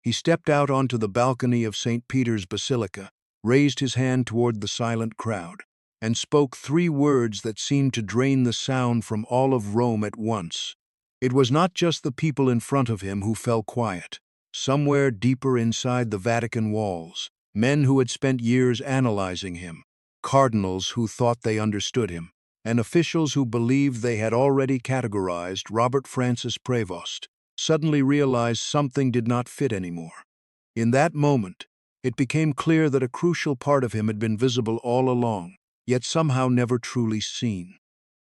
He stepped out onto the balcony of St. Peter's Basilica, raised his hand toward the silent crowd, and spoke 3 words that seemed to drain the sound from all of Rome at once. It was not just the people in front of him who fell quiet. Somewhere deeper inside the Vatican walls, men who had spent years analyzing him, cardinals who thought they understood him, and officials who believed they had already categorized Robert Francis Prevost, suddenly realized something did not fit anymore. In that moment, it became clear that a crucial part of him had been visible all along, yet somehow never truly seen.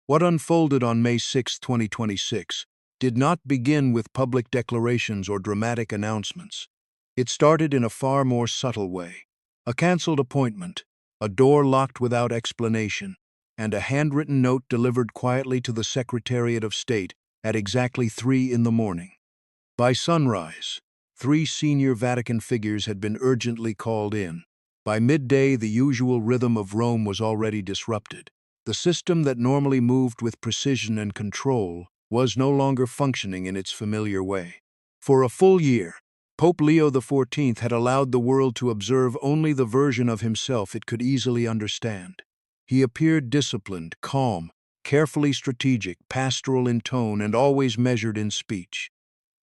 What unfolded on May 6, 2026, did not begin with public declarations or dramatic announcements. It started in a far more subtle way. A canceled appointment, a door locked without explanation, and a handwritten note delivered quietly to the Secretariat of State at exactly 3 in the morning. By sunrise, 3 senior Vatican figures had been urgently called in. By midday, the usual rhythm of Rome was already disrupted. The system that normally moved with precision and control was no longer functioning in its familiar way. For a full year, Pope Leo XIV had allowed the world to observe only the version of himself it could easily understand. He appeared disciplined, calm, carefully strategic, pastoral in tone, and always measured in speech.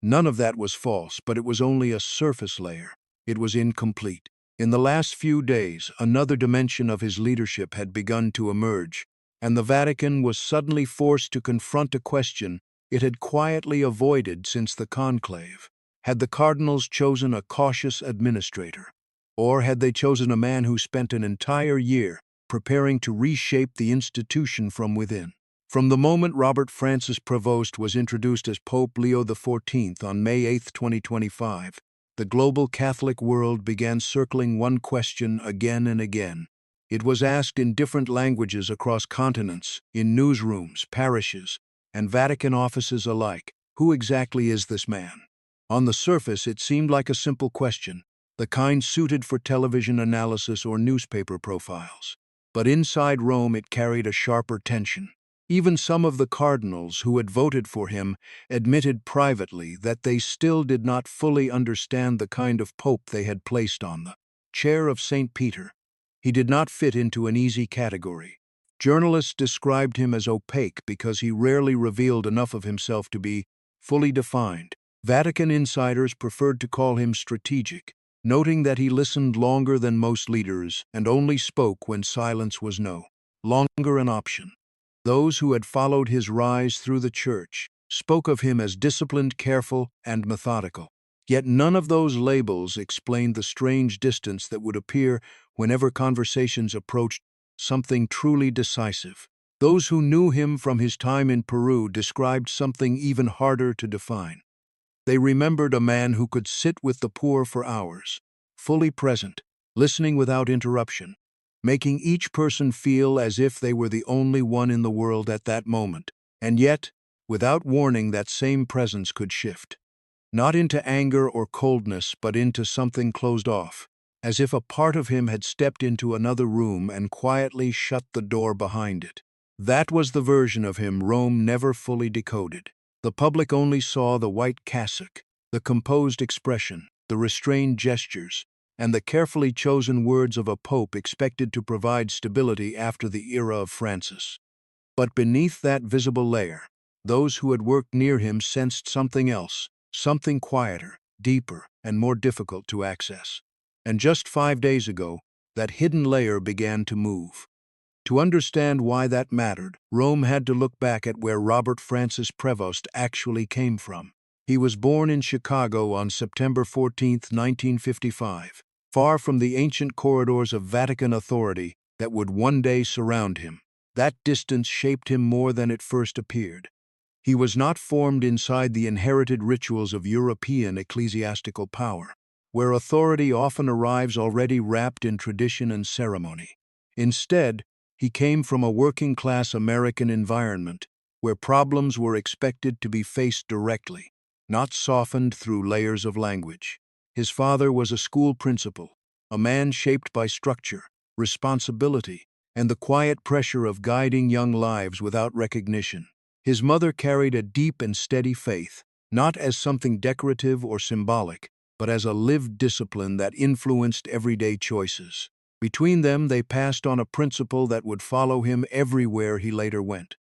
None of that was false, but it was only a surface layer. It was incomplete. In the last few days, another dimension of his leadership had begun to emerge, and the Vatican was suddenly forced to confront a question it had quietly avoided since the Conclave. Had the cardinals chosen a cautious administrator? Or had they chosen a man who spent an entire year preparing to reshape the institution from within? From the moment Robert Francis Prevost was introduced as Pope Leo XIV on May 8, 2025, the global Catholic world began circling one question again and again. It was asked in different languages across continents, in newsrooms, parishes, and Vatican offices alike. Who exactly is this man? On the surface, it seemed like a simple question, the kind suited for television analysis or newspaper profiles. But inside Rome, it carried a sharper tension. Even some of the cardinals who had voted for him admitted privately that they still did not fully understand the kind of pope they had placed on the chair of St. Peter. He did not fit into an easy category. Journalists described him as opaque because he rarely revealed enough of himself to be fully defined. Vatican insiders preferred to call him strategic, noting that he listened longer than most leaders and only spoke when silence was no longer an option. Those who had followed his rise through the Church spoke of him as disciplined, careful, and methodical. Yet none of those labels explained the strange distance that would appear whenever conversations approached something truly decisive. Those who knew him from his time in Peru described something even harder to define. They remembered a man who could sit with the poor for hours, fully present, listening without interruption, making each person feel as if they were the only one in the world at that moment. And yet, without warning, that same presence could shift. Not into anger or coldness, but into something closed off, as if a part of him had stepped into another room and quietly shut the door behind it. That was the version of him Rome never fully decoded. The public only saw the white cassock, the composed expression, the restrained gestures, and the carefully chosen words of a pope expected to provide stability after the era of Francis. But beneath that visible layer, those who had worked near him sensed something else, something quieter, deeper, and more difficult to access. And just 5 days ago, that hidden layer began to move. To understand why that mattered, Rome had to look back at where Robert Francis Prevost actually came from. He was born in Chicago on September 14, 1955, far from the ancient corridors of Vatican authority that would one day surround him. That distance shaped him more than it first appeared. He was not formed inside the inherited rituals of European ecclesiastical power, where authority often arrives already wrapped in tradition and ceremony. Instead, he came from a working-class American environment where problems were expected to be faced directly, not softened through layers of language. His father was a school principal, a man shaped by structure, responsibility, and the quiet pressure of guiding young lives without recognition. His mother carried a deep and steady faith, not as something decorative or symbolic, but as a lived discipline that influenced everyday choices. Between them, they passed on a principle that would follow him everywhere he later went.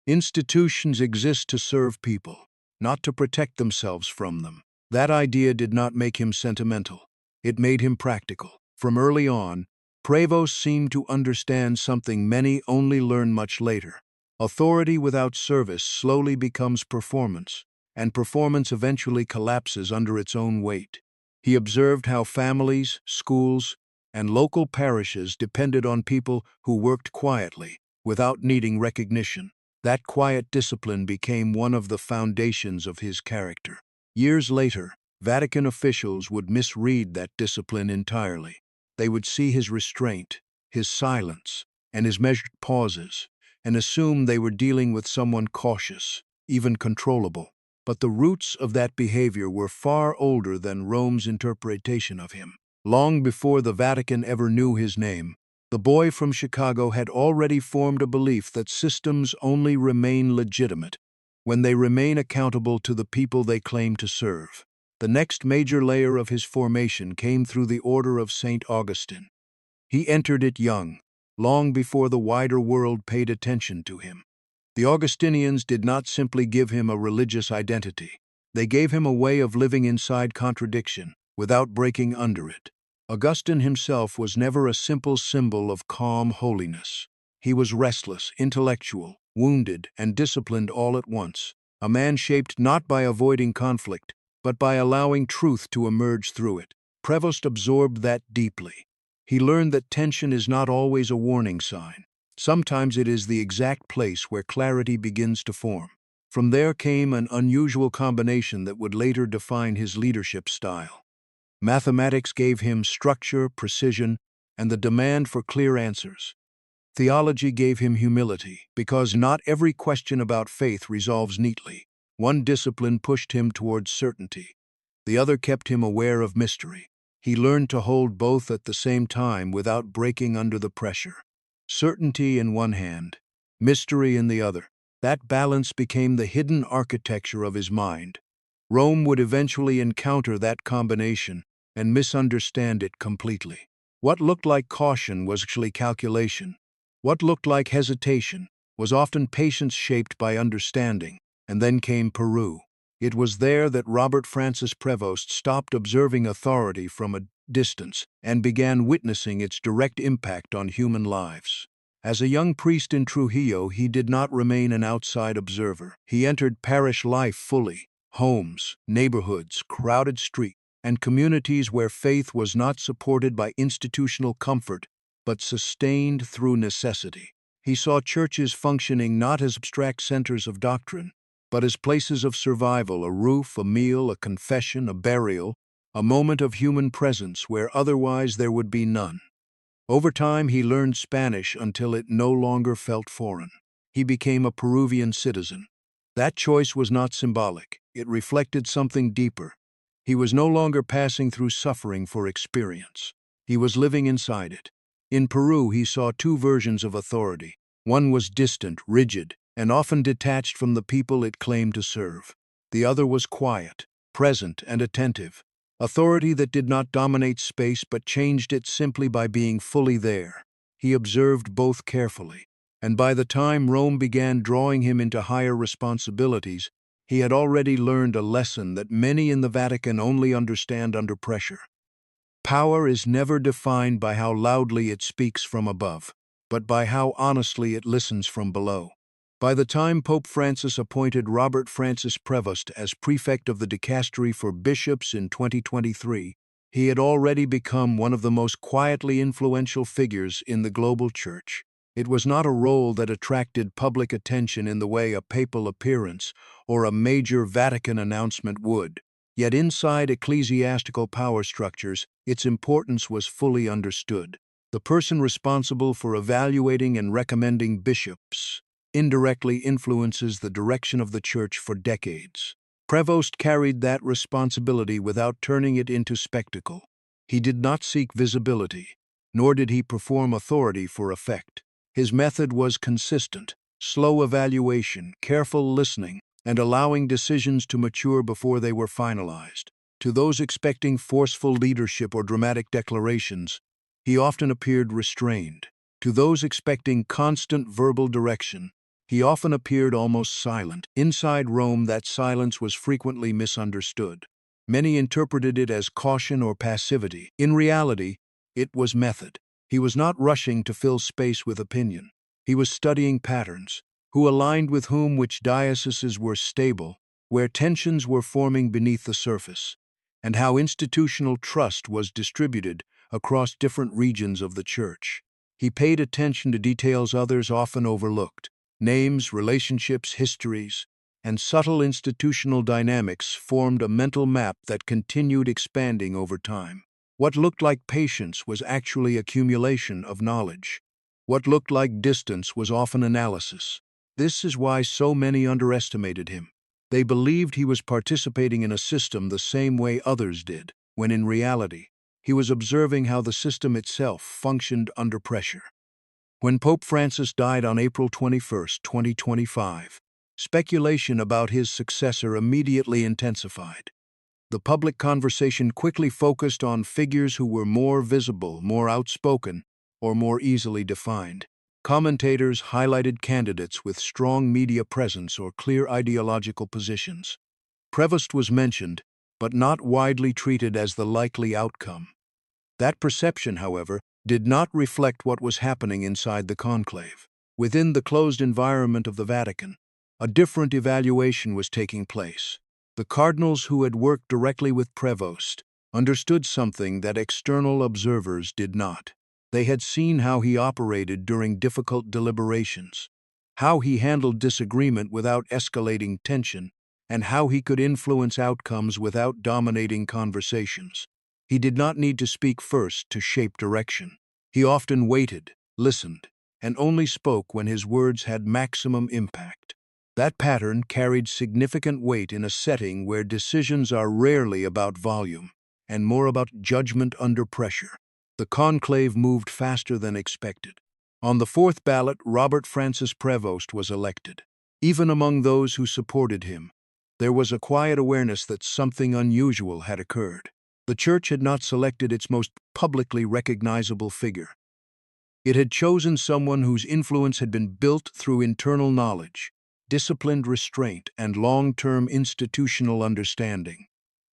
Institutions exist to serve people, not to protect themselves from them. That idea did not make him sentimental. It made him practical. From early on, Prevost seemed to understand something many only learn much later. Authority without service slowly becomes performance, and performance eventually collapses under its own weight. He observed how families, schools, and local parishes depended on people who worked quietly, without needing recognition. That quiet discipline became one of the foundations of his character. Years later, Vatican officials would misread that discipline entirely. They would see his restraint, his silence, and his measured pauses, and assume they were dealing with someone cautious, even controllable. But the roots of that behavior were far older than Rome's interpretation of him. Long before the Vatican ever knew his name, the boy from Chicago had already formed a belief that systems only remain legitimate when they remain accountable to the people they claim to serve. The next major layer of his formation came through the order of St. Augustine. He entered it young, long before the wider world paid attention to him. The Augustinians did not simply give him a religious identity. They gave him a way of living inside contradiction, without breaking under it. Augustine himself was never a simple symbol of calm holiness. He was restless, intellectual, wounded, and disciplined all at once. A man shaped not by avoiding conflict, but by allowing truth to emerge through it. Prevost absorbed that deeply. He learned that tension is not always a warning sign. Sometimes it is the exact place where clarity begins to form. From there came an unusual combination that would later define his leadership style. Mathematics gave him structure, precision, and the demand for clear answers. Theology gave him humility, because not every question about faith resolves neatly. One discipline pushed him towards certainty. The other kept him aware of mystery. He learned to hold both at the same time without breaking under the pressure. Certainty in one hand, mystery in the other. That balance became the hidden architecture of his mind. Rome would eventually encounter that combination and misunderstand it completely. What looked like caution was actually calculation. What looked like hesitation was often patience shaped by understanding. And then came Peru. It was there that Robert Francis Prevost stopped observing authority from a distance and began witnessing its direct impact on human lives. As a young priest in Trujillo, he did not remain an outside observer. He entered parish life fully. Homes, neighborhoods, crowded streets, and communities where faith was not supported by institutional comfort, but sustained through necessity. He saw churches functioning not as abstract centers of doctrine, but as places of survival, a roof, a meal, a confession, a burial, a moment of human presence where otherwise there would be none. Over time, he learned Spanish until it no longer felt foreign. He became a Peruvian citizen. That choice was not symbolic. It reflected something deeper. He was no longer passing through suffering for experience. He was living inside it. In Peru, he saw two versions of authority. One was distant, rigid, and often detached from the people it claimed to serve. The other was quiet, present, and attentive. Authority that did not dominate space but changed it simply by being fully there. He observed both carefully, and by the time Rome began drawing him into higher responsibilities, he had already learned a lesson that many in the Vatican only understand under pressure. Power is never defined by how loudly it speaks from above, but by how honestly it listens from below. By the time Pope Francis appointed Robert Francis Prevost as Prefect of the Dicastery for Bishops in 2023, he had already become one of the most quietly influential figures in the global church. It was not a role that attracted public attention in the way a papal appearance or a major Vatican announcement would. Yet inside ecclesiastical power structures, its importance was fully understood. The person responsible for evaluating and recommending bishops indirectly influences the direction of the church for decades. Prevost carried that responsibility without turning it into spectacle. He did not seek visibility, nor did he perform authority for effect. His method was consistent, slow evaluation, careful listening, and allowing decisions to mature before they were finalized. To those expecting forceful leadership or dramatic declarations, he often appeared restrained. To those expecting constant verbal direction, he often appeared almost silent. Inside Rome, that silence was frequently misunderstood. Many interpreted it as caution or passivity. In reality, it was method. He was not rushing to fill space with opinion. He was studying patterns, who aligned with whom which dioceses were stable, where tensions were forming beneath the surface, and how institutional trust was distributed across different regions of the Church. He paid attention to details others often overlooked. Names, relationships, histories, and subtle institutional dynamics formed a mental map that continued expanding over time. What looked like patience was actually accumulation of knowledge. What looked like distance was often analysis. This is why so many underestimated him. They believed he was participating in a system the same way others did, when in reality, he was observing how the system itself functioned under pressure. When Pope Francis died on April 21, 2025, speculation about his successor immediately intensified. The public conversation quickly focused on figures who were more visible, more outspoken, or more easily defined. Commentators highlighted candidates with strong media presence or clear ideological positions. Prevost was mentioned, but not widely treated as the likely outcome. That perception, however, did not reflect what was happening inside the conclave. Within the closed environment of the Vatican, a different evaluation was taking place. The cardinals who had worked directly with Prevost understood something that external observers did not. They had seen how he operated during difficult deliberations, how he handled disagreement without escalating tension, and how he could influence outcomes without dominating conversations. He did not need to speak first to shape direction. He often waited, listened, and only spoke when his words had maximum impact. That pattern carried significant weight in a setting where decisions are rarely about volume and more about judgment under pressure. The conclave moved faster than expected. On the fourth ballot, Robert Francis Prevost was elected. Even among those who supported him, there was a quiet awareness that something unusual had occurred. The Church had not selected its most publicly recognizable figure. It had chosen someone whose influence had been built through internal knowledge, disciplined restraint, and long-term institutional understanding.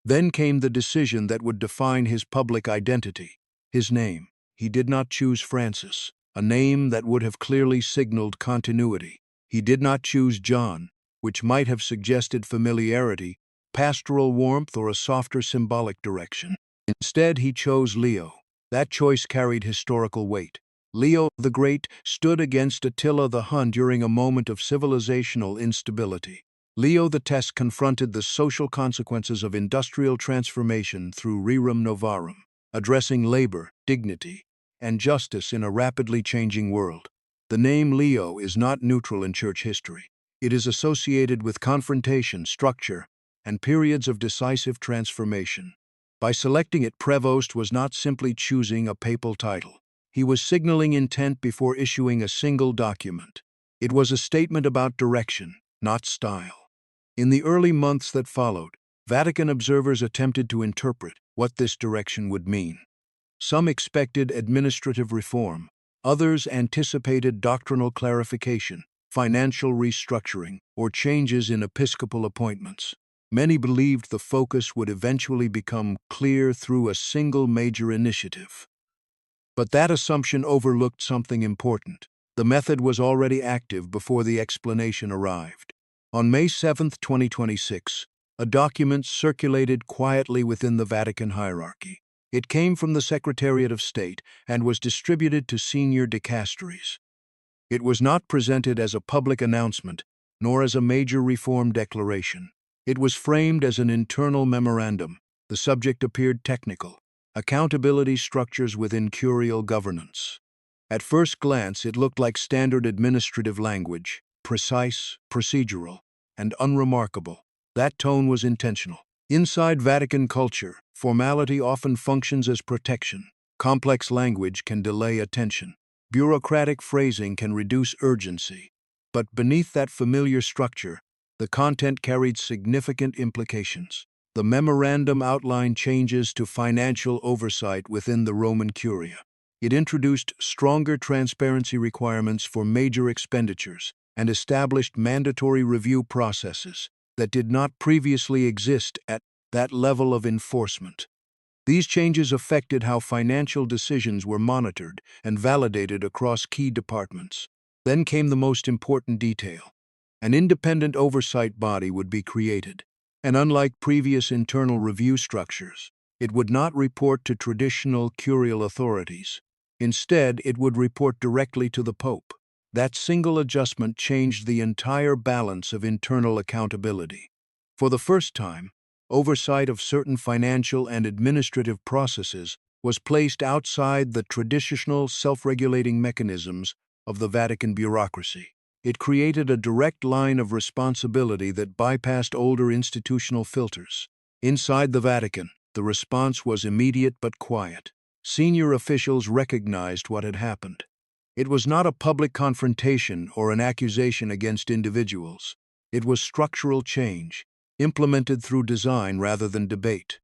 Then came the decision that would define his public identity, his name. He did not choose Francis, a name that would have clearly signaled continuity. He did not choose John, which might have suggested familiarity, pastoral warmth, or a softer symbolic direction. Instead, he chose Leo. That choice carried historical weight. Leo the Great stood against Attila the Hun during a moment of civilizational instability. Leo the Test confronted the social consequences of industrial transformation through Rerum Novarum, addressing labor, dignity, and justice in a rapidly changing world. The name Leo is not neutral in church history. It is associated with confrontation, structure, and periods of decisive transformation. By selecting it, Prevost was not simply choosing a papal title. He was signaling intent before issuing a single document. It was a statement about direction, not style. In the early months that followed, Vatican observers attempted to interpret what this direction would mean. Some expected administrative reform, others anticipated doctrinal clarification, financial restructuring, or changes in episcopal appointments. Many believed the focus would eventually become clear through a single major initiative. But that assumption overlooked something important. The method was already active before the explanation arrived. On May 7, 2026, a document circulated quietly within the Vatican hierarchy. It came from the Secretariat of State and was distributed to senior dicasteries. It was not presented as a public announcement, nor as a major reform declaration. It was framed as an internal memorandum. The subject appeared technical: accountability structures within curial governance. At first glance, it looked like standard administrative language, precise, procedural, and unremarkable. That tone was intentional. Inside Vatican culture, formality often functions as protection. Complex language can delay attention. Bureaucratic phrasing can reduce urgency. But beneath that familiar structure, the content carried significant implications. The memorandum outlined changes to financial oversight within the Roman Curia. It introduced stronger transparency requirements for major expenditures and established mandatory review processes that did not previously exist at that level of enforcement. These changes affected how financial decisions were monitored and validated across key departments. Then came the most important detail. An independent oversight body would be created, and unlike previous internal review structures, it would not report to traditional curial authorities. Instead, it would report directly to the Pope. That single adjustment changed the entire balance of internal accountability. For the first time, oversight of certain financial and administrative processes was placed outside the traditional self-regulating mechanisms of the Vatican bureaucracy. It created a direct line of responsibility that bypassed older institutional filters. Inside the Vatican, the response was immediate but quiet. Senior officials recognized what had happened. It was not a public confrontation or an accusation against individuals. It was structural change, implemented through design rather than debate.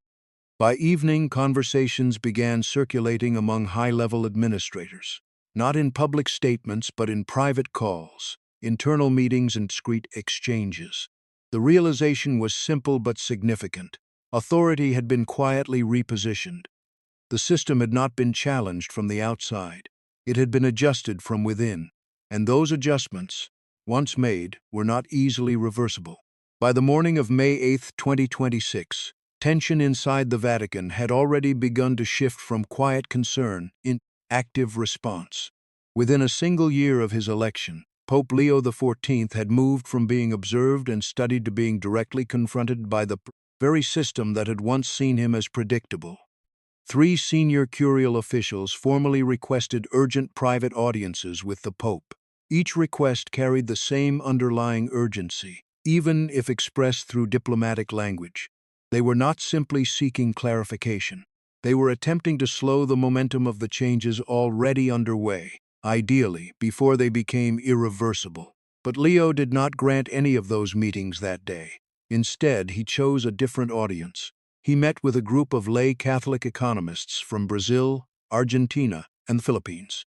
By evening, conversations began circulating among high-level administrators, not in public statements but in private calls, internal meetings, and discreet exchanges. The realization was simple but significant. Authority had been quietly repositioned. The system had not been challenged from the outside. It had been adjusted from within, and those adjustments, once made, were not easily reversible. By the morning of May 8, 2026, tension inside the Vatican had already begun to shift from quiet concern into active response. Within a single year of his election, Pope Leo XIV had moved from being observed and studied to being directly confronted by the very system that had once seen him as predictable. 3 senior curial officials formally requested urgent private audiences with the Pope. Each request carried the same underlying urgency, even if expressed through diplomatic language. They were not simply seeking clarification. They were attempting to slow the momentum of the changes already underway, ideally before they became irreversible. But Leo did not grant any of those meetings that day. Instead, he chose a different audience. He met with a group of lay Catholic economists from Brazil, Argentina, and the Philippines.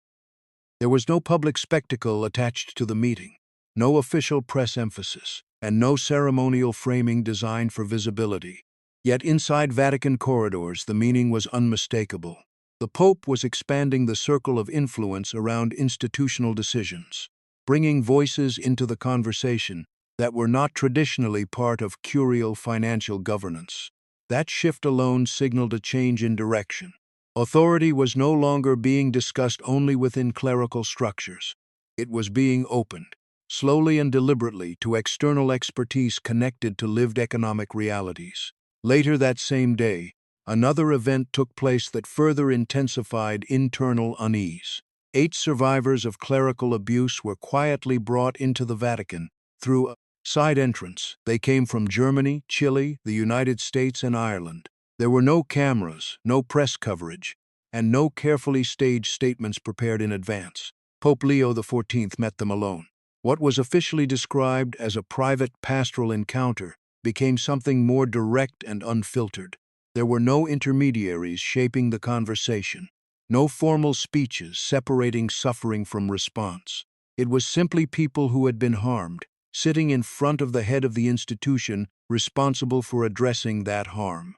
There was no public spectacle attached to the meeting, no official press emphasis, and no ceremonial framing designed for visibility. Yet inside Vatican corridors, the meaning was unmistakable. The Pope was expanding the circle of influence around institutional decisions, bringing voices into the conversation that were not traditionally part of curial financial governance. That shift alone signaled a change in direction. Authority was no longer being discussed only within clerical structures. It was being opened, slowly and deliberately, to external expertise connected to lived economic realities. Later that same day, another event took place that further intensified internal unease. 8 survivors of clerical abuse were quietly brought into the Vatican through a side entrance. They came from Germany, Chile, the United States, and Ireland. There were no cameras, no press coverage, and no carefully staged statements prepared in advance. Pope Leo XIV met them alone. What was officially described as a private pastoral encounter became something more direct and unfiltered. There were no intermediaries shaping the conversation, no formal speeches separating suffering from response. It was simply people who had been harmed, sitting in front of the head of the institution responsible for addressing that harm.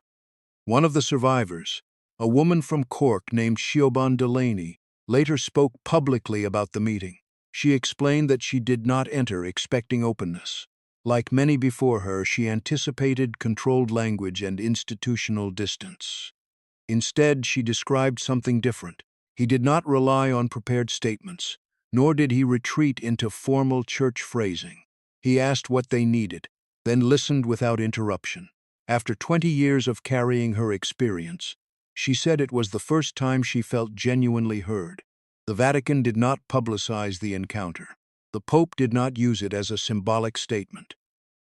One of the survivors, a woman from Cork named Siobhan Delaney, later spoke publicly about the meeting. She explained that she did not enter expecting openness. Like many before her, she anticipated controlled language and institutional distance. Instead, she described something different. He did not rely on prepared statements, nor did he retreat into formal church phrasing. He asked what they needed, then listened without interruption. After 20 years of carrying her experience, she said it was the first time she felt genuinely heard. The Vatican did not publicize the encounter. The Pope did not use it as a symbolic statement.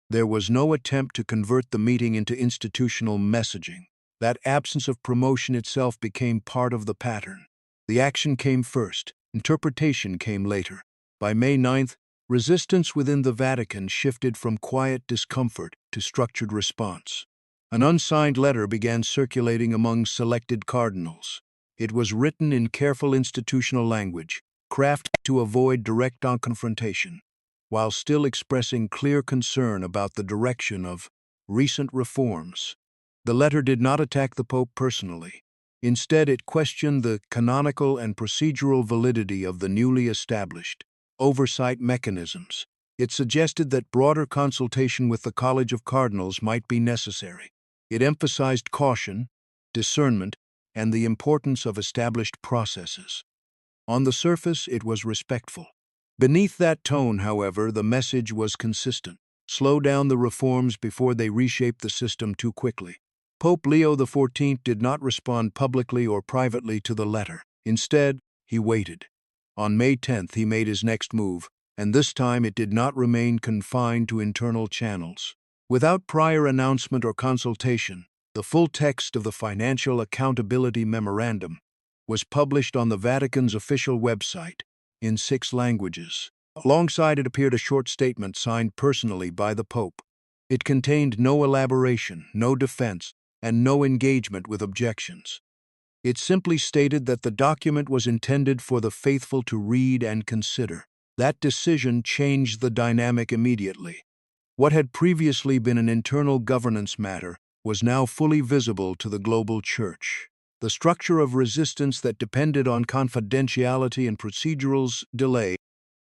There was no attempt to convert the meeting into institutional messaging. That absence of promotion itself became part of the pattern. The action came first, interpretation came later. By May 9th, resistance within the Vatican shifted from quiet discomfort to structured response. An unsigned letter began circulating among selected cardinals. It was written in careful institutional language, crafted to avoid direct confrontation, while still expressing clear concern about the direction of recent reforms. The letter did not attack the Pope personally. Instead, it questioned the canonical and procedural validity of the newly established oversight mechanisms. It suggested that broader consultation with the College of Cardinals might be necessary. It emphasized caution, discernment, and the importance of established processes. On the surface, it was respectful. Beneath that tone, however, the message was consistent. Slow down the reforms before they reshape the system too quickly. Pope Leo XIV did not respond publicly or privately to the letter. Instead, he waited. On May 10th, he made his next move, and this time it did not remain confined to internal channels. Without prior announcement or consultation, the full text of the Financial Accountability Memorandum was published on the Vatican's official website in 6 languages. Alongside it appeared a short statement signed personally by the Pope. It contained no elaboration, no defense, and no engagement with objections. It simply stated that the document was intended for the faithful to read and consider. That decision changed the dynamic immediately. What had previously been an internal governance matter was now fully visible to the global Church. The structure of resistance that depended on confidentiality and procedural delay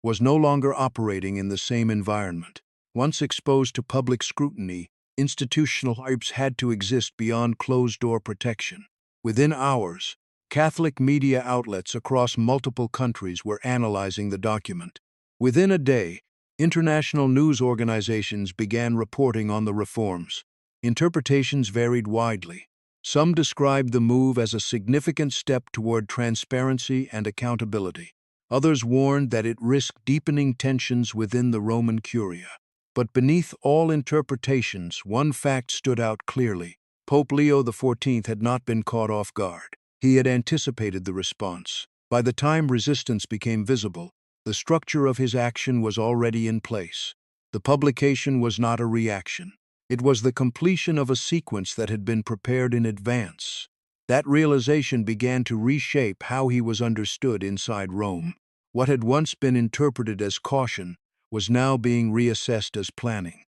was no longer operating in the same environment. Once exposed to public scrutiny, institutional hypes had to exist beyond closed-door protection. Within hours, Catholic media outlets across multiple countries were analyzing the document. Within a day, international news organizations began reporting on the reforms. Interpretations varied widely. Some described the move as a significant step toward transparency and accountability. Others warned that it risked deepening tensions within the Roman Curia. But beneath all interpretations, one fact stood out clearly. Pope Leo XIV had not been caught off guard. He had anticipated the response. By the time resistance became visible, the structure of his action was already in place. The publication was not a reaction. It was the completion of a sequence that had been prepared in advance. That realization began to reshape how he was understood inside Rome. What had once been interpreted as caution was now being reassessed as planning.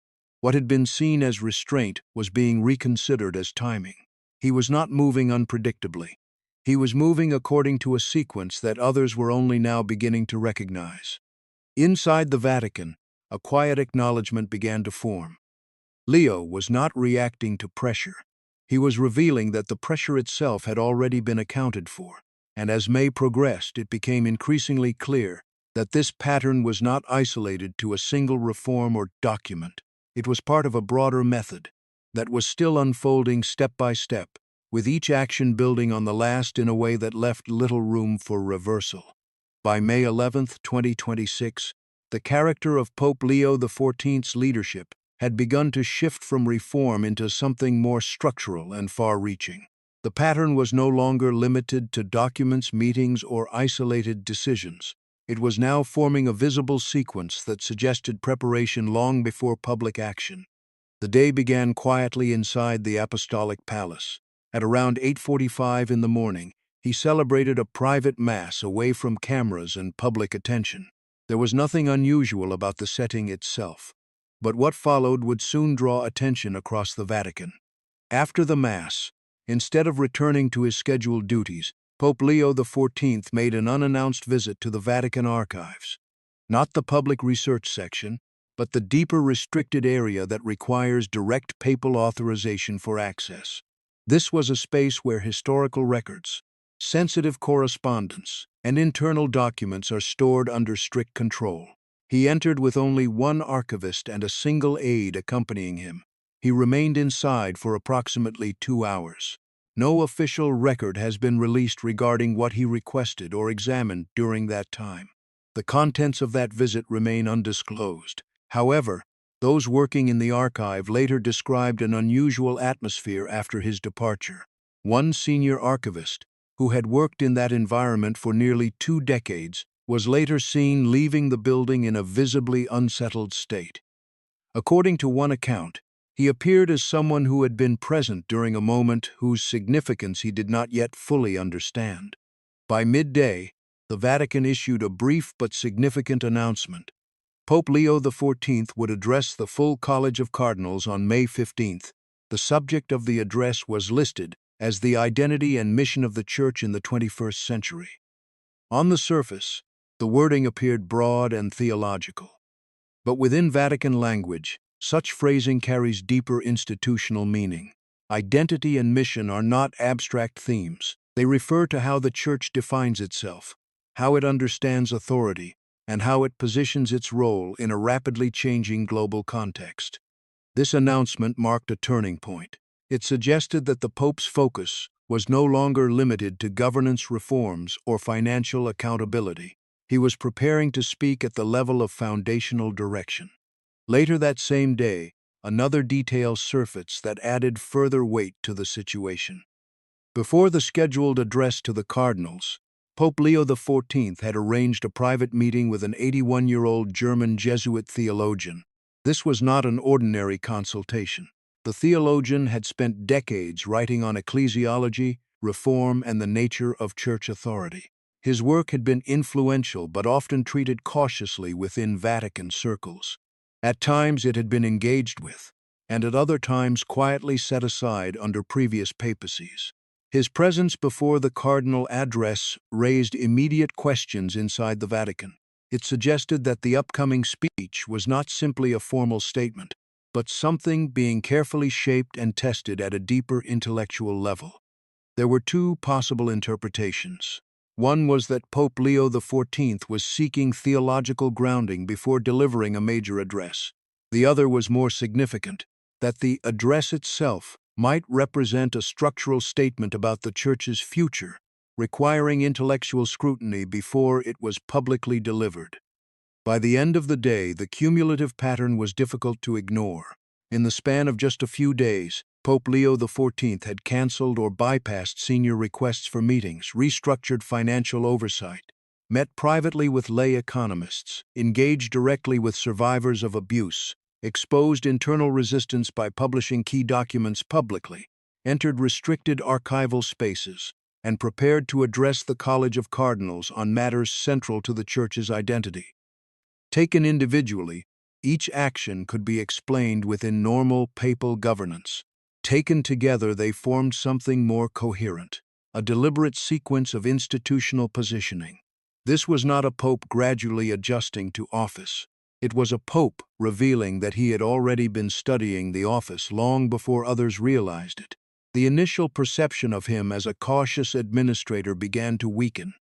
What had been seen as restraint was being reconsidered as timing. He was not moving unpredictably. He was moving according to a sequence that others were only now beginning to recognize. Inside the Vatican, a quiet acknowledgement began to form. Leo was not reacting to pressure. He was revealing that the pressure itself had already been accounted for. And as May progressed, it became increasingly clear that this pattern was not isolated to a single reform or document. It was part of a broader method that was still unfolding step by step, with each action building on the last in a way that left little room for reversal. By May 11, 2026, the character of Pope Leo XIV's leadership had begun to shift from reform into something more structural and far-reaching. The pattern was no longer limited to documents, meetings, or isolated decisions. It was now forming a visible sequence that suggested preparation long before public action. The day began quietly inside the Apostolic Palace. At around 8:45 in the morning, he celebrated a private mass away from cameras and public attention. There was nothing unusual about the setting itself, but what followed would soon draw attention across the Vatican. After the Mass, instead of returning to his scheduled duties, Pope Leo XIV made an unannounced visit to the Vatican archives. Not the public research section, but the deeper restricted area that requires direct papal authorization for access. This was a space where historical records, sensitive correspondence, and internal documents are stored under strict control. He entered with only one archivist and a single aide accompanying him. He remained inside for approximately 2 hours. No official record has been released regarding what he requested or examined during that time. The contents of that visit remain undisclosed. However, those working in the archive later described an unusual atmosphere after his departure. One senior archivist, who had worked in that environment for nearly 2 decades, was later seen leaving the building in a visibly unsettled state. According to one account, He appeared as someone who had been present during a moment whose significance he did not yet fully understand. By midday, the Vatican issued a brief but significant announcement. Pope Leo XIV would address the full College of Cardinals on May 15th. The subject of the address was listed as the identity and mission of the Church in the 21st century. On the surface, the wording appeared broad and theological. But within Vatican language, such phrasing carries deeper institutional meaning. Identity and mission are not abstract themes. They refer to how the Church defines itself, how it understands authority, and how it positions its role in a rapidly changing global context. This announcement marked a turning point. It suggested that the Pope's focus was no longer limited to governance reforms or financial accountability. He was preparing to speak at the level of foundational direction. Later that same day, another detail surfaced that added further weight to the situation. Before the scheduled address to the cardinals, Pope Leo XIV had arranged a private meeting with an 81-year-old German Jesuit theologian. This was not an ordinary consultation. The theologian had spent decades writing on ecclesiology, reform, and the nature of church authority. His work had been influential but often treated cautiously within Vatican circles. At times it had been engaged with, and at other times quietly set aside under previous papacies. His presence before the cardinal address raised immediate questions inside the Vatican. It suggested that the upcoming speech was not simply a formal statement, but something being carefully shaped and tested at a deeper intellectual level. There were two possible interpretations. One was that Pope Leo XIV was seeking theological grounding before delivering a major address. The other was more significant, that the address itself might represent a structural statement about the Church's future, requiring intellectual scrutiny before it was publicly delivered. By the end of the day, the cumulative pattern was difficult to ignore. In the span of just a few days, Pope Leo XIV had canceled or bypassed senior requests for meetings, restructured financial oversight, met privately with lay economists, engaged directly with survivors of abuse, exposed internal resistance by publishing key documents publicly, entered restricted archival spaces, and prepared to address the College of Cardinals on matters central to the Church's identity. Taken individually, each action could be explained within normal papal governance. Taken together, they formed something more coherent, a deliberate sequence of institutional positioning. This was not a pope gradually adjusting to office. It was a pope revealing that he had already been studying the office long before others realized it. The initial perception of him as a cautious administrator began to weaken.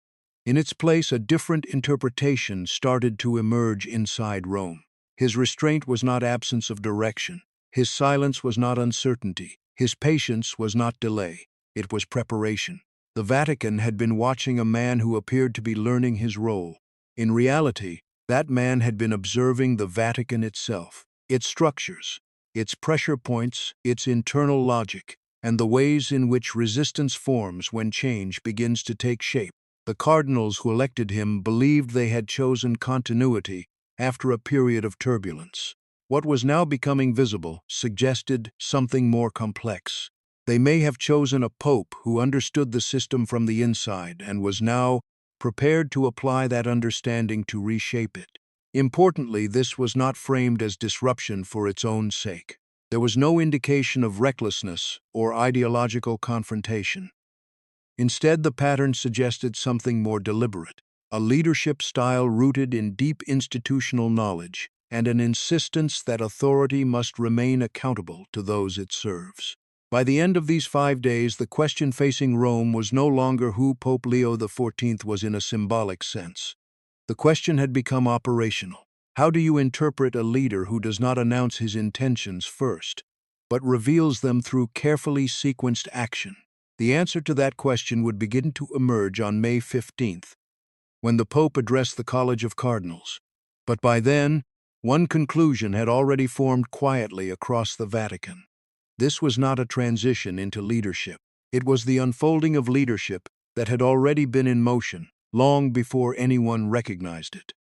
In its place, a different interpretation started to emerge inside Rome. His restraint was not absence of direction. His silence was not uncertainty. His patience was not delay. It was preparation. The Vatican had been watching a man who appeared to be learning his role. In reality, that man had been observing the Vatican itself, its structures, its pressure points, its internal logic, and the ways in which resistance forms when change begins to take shape. The cardinals who elected him believed they had chosen continuity after a period of turbulence. What was now becoming visible suggested something more complex. They may have chosen a pope who understood the system from the inside and was now prepared to apply that understanding to reshape it. Importantly, this was not framed as disruption for its own sake. There was no indication of recklessness or ideological confrontation. Instead, the pattern suggested something more deliberate, a leadership style rooted in deep institutional knowledge and an insistence that authority must remain accountable to those it serves. By the end of these 5 days, the question facing Rome was no longer who Pope Leo XIV was in a symbolic sense. The question had become operational. How do you interpret a leader who does not announce his intentions first, but reveals them through carefully sequenced action? The answer to that question would begin to emerge on May 15th, when the Pope addressed the College of Cardinals. But by then, one conclusion had already formed quietly across the Vatican. This was not a transition into leadership. It was the unfolding of leadership that had already been in motion long before anyone recognized it.